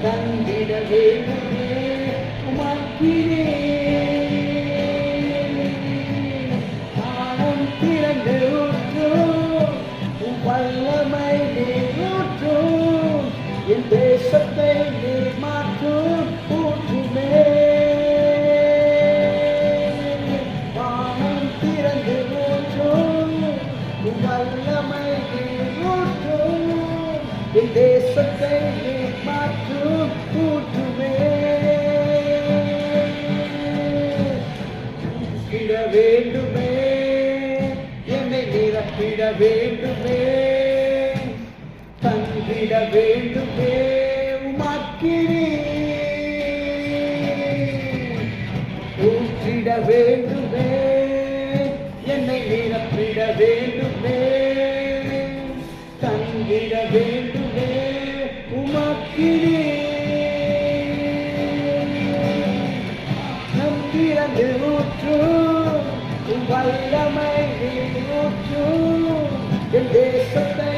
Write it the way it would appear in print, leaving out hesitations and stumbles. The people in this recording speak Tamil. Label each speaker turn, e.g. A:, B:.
A: தந்திட வேண்டுமே உமக்கினே ஆனம் திறந்து ஊற்றும் உம் வல்லமை நீர் ஊற்றும் என் தேசத்தை நீர் மாற்றும் ஊற்றுமே ஆனம் திறந்து ஊற்றும் உம் வல்லமை நீர் ஊற்றும் என் தேசத்தை நீர் மாற்றும் ஊற்றுமே நிரப்பிட வேண்டுமே என்னை நிரப்பிட வேண்டுமே தந்திட வேண்டுமே உமக்கினே ஊற்றிட வேண்டுமே என்னை நிரப்பிட வேண்டுமே தந்திட வேண்டுமே உமக்கினே நம்பிறந்து ஊற்றும் வல்லமை நீர் ஊற்றும் என் தேசத்தை